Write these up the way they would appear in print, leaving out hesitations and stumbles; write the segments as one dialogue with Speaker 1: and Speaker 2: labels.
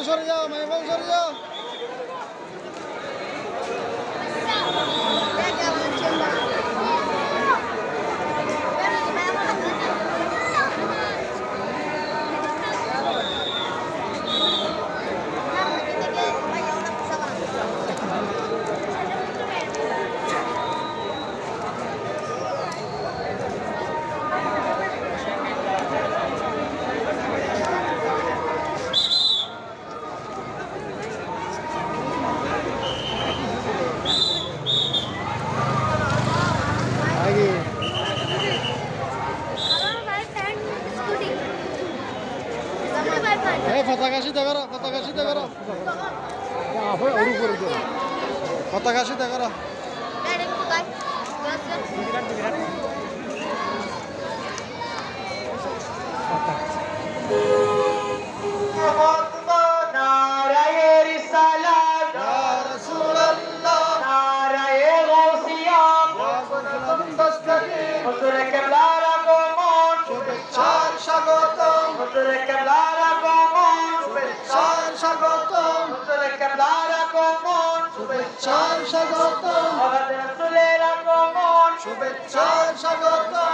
Speaker 1: সরে যাও, মেহমান সরে যাও। পতাকা সিদ্ধ করো, পতাকা সিদ্ধ করো, পতাকা সিদ্ধ করো। স্বাগতম শুভেচ্ছার স্বাগতম শুভেচ্ছার স্বাগতম শুভেচ্ছার স্বাগতম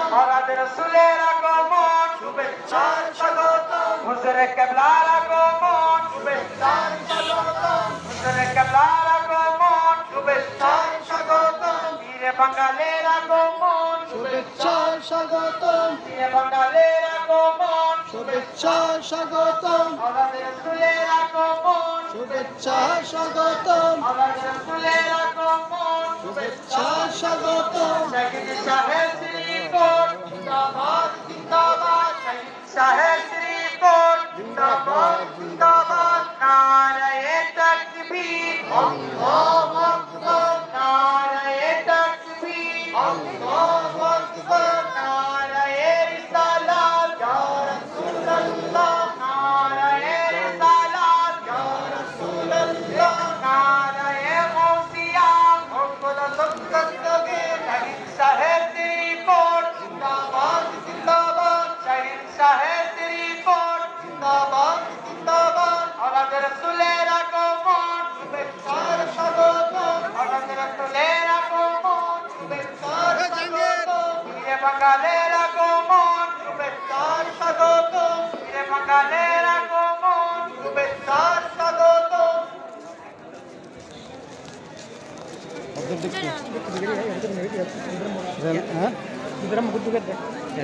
Speaker 1: শুভেচ্ছার স্বাগতম
Speaker 2: হুজুরে কেবলার আগমন
Speaker 1: শুভেচ্ছার স্বাগতম
Speaker 2: হুজুরে কেবলার আগমন
Speaker 1: শুভেচ্ছার স্বাগতম
Speaker 2: বীরে বাঙালির আগমন
Speaker 1: শুভেচ্ছার স্বাগতম
Speaker 2: বীরে বাঙালির আগমন
Speaker 1: শুভেচ্ছার স্বাগতম
Speaker 2: আমাদের রাসূলের আগমন
Speaker 1: শুভেচ্ছার স্বাগতম
Speaker 2: আমাদের রাসূলের আগমন
Speaker 1: শুভেচ্ছার স্বাগতম
Speaker 2: শহীদ শাহের শ্রীকোট
Speaker 1: জিন্দাবাদ জিন্দাবাদ
Speaker 2: শহীদ শাহের শ্রীকোট
Speaker 1: জিন্দাবাদ জিন্দাবাদ
Speaker 2: নারায়ে তাকবীর
Speaker 1: আল্লাহু আকবার
Speaker 2: নারায়ে তাকবীর
Speaker 1: আল্লাহু আকবার
Speaker 2: নারায়ে রিসালাত
Speaker 1: ইয়া রাসূলুল্লাহ
Speaker 2: নারায়ে রিসালাত
Speaker 1: ইয়া রাসূলুল্লাহ
Speaker 2: নারায়ে গাউসিয়া
Speaker 1: মোহাম্মদ সত্তাগীর
Speaker 2: শহীদ শাহের শ্রীকোট
Speaker 1: জিন্দাবাদ জিন্দাবাদ
Speaker 2: শহীদ শাহের শ্রীকোট
Speaker 1: জিন্দাবাদ জিন্দাবাদ
Speaker 2: আমাদের রাসূলের আগমন
Speaker 1: শুভেচ্ছার স্বাগতম
Speaker 2: আমাদের রাসূলের আগমন
Speaker 1: শুভেচ্ছার স্বাগতম
Speaker 2: বীরে বাঙালির আগমন
Speaker 1: শুভেচ্ছার স্বাগতম
Speaker 2: বীরে বাঙালির আগমন
Speaker 1: শুভেচ্ছার স্বাগতম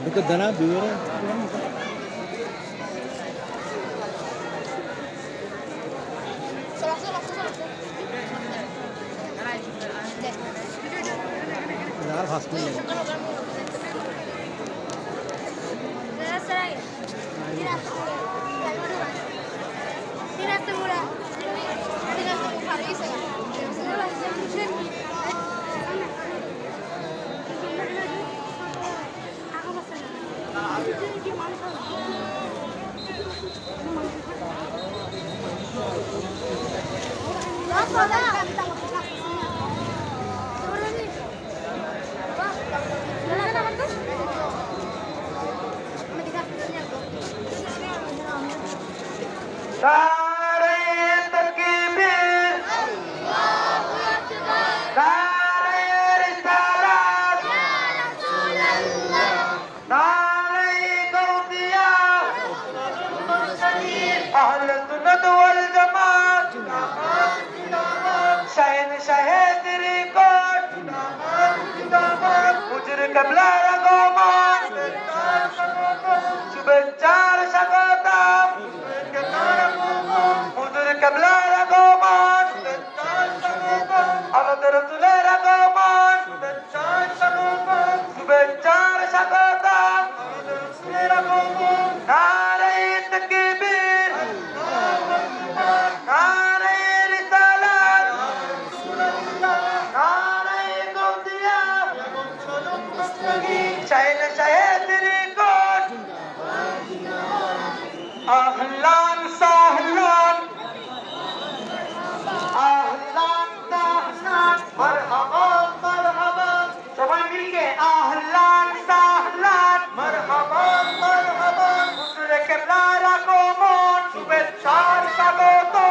Speaker 1: ঢুকদানা বিবরণ यार फास्ट में
Speaker 2: নারায়ে তাকবীর নারায়ে রিসালাত নারায়ে গাউসিয়া আহলে সুন্নাত ওয়াল জামাত শাহিন শাহের শ্রীকোট হুজুর কেবলার আগমন শুভেচ্ছার স্বাগতম হুজুর কেবলার আগমন আমাদের রাসূলের আগমন শুভেচ্ছার স্বাগতম নারায়ে তাকবীর নারায়ে রিসালাত নারায়ে গাউসিয়া শাহিন শাহের শ্রীকোট আহলান সাহলান আহলান সাহলান মারহাবা মারহাবা সবাই মিলে আহলান সাহলান
Speaker 1: মারহাবা মারহাবা
Speaker 2: হুজুরে কেবলার আগমন
Speaker 1: শুভেচ্ছার স্বাগতম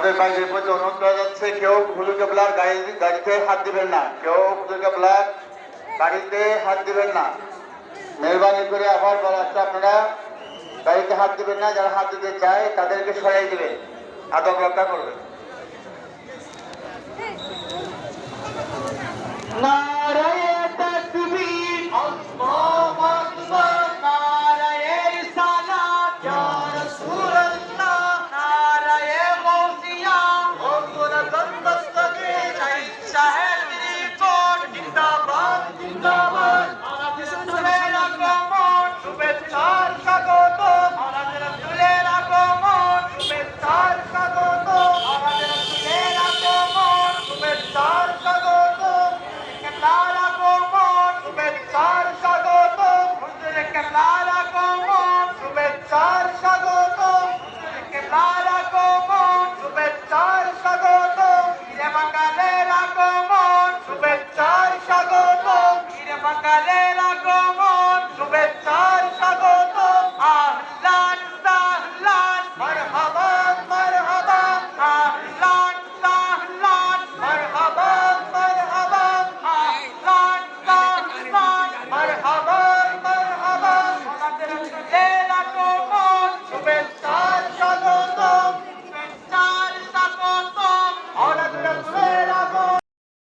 Speaker 3: আমাদের বাইরের প্রতি অনুরোধ করা যাচ্ছে, কেউ হুজুর কেবলার গাড়িতে হাত দিবেন না, কেউ হুজুর কেবলার গাড়িতে হাত দিবেন না। মেহরবানি করে আবার বলা হচ্ছে, আপনারা গাড়িতে হাত দিবেন না, যারা হাত দিতে চায় তাদেরকে সরাই দিবেন, আদব রক্ষা করবেন।
Speaker 2: নারায়ে তাকবীর, আল্লাহু আকবার, নারায়ে রিসালাত, ইয়া রাসূলুল্লাহ, নারায়ে গাউসিয়া, ওগর দস্তগীর, শাহের রিপোর্ট, জিন্দাবাদ জিন্দাবাদ, আমাদের রাসূলের আগমন, শুভেচ্ছার স্বাগত, আমাদের রাসূলের আগমন, শুভেচ্ছার স্বাগত, আমাদের রাসূলের আগমন, শুভেচ্ছার স্বাগত, কেবলার আগমন, শুভেচ্ছার স্বাগত, হুজুর কেবলার আগমন, শুভেচ্ছার স্বাগত, হুজুর কেবলার আগমন, শুভেচ্ছার স্বাগত, হিরে বাঙালের আগমন, শুভেচ্ছার স্বাগত, হিরে বাঙালের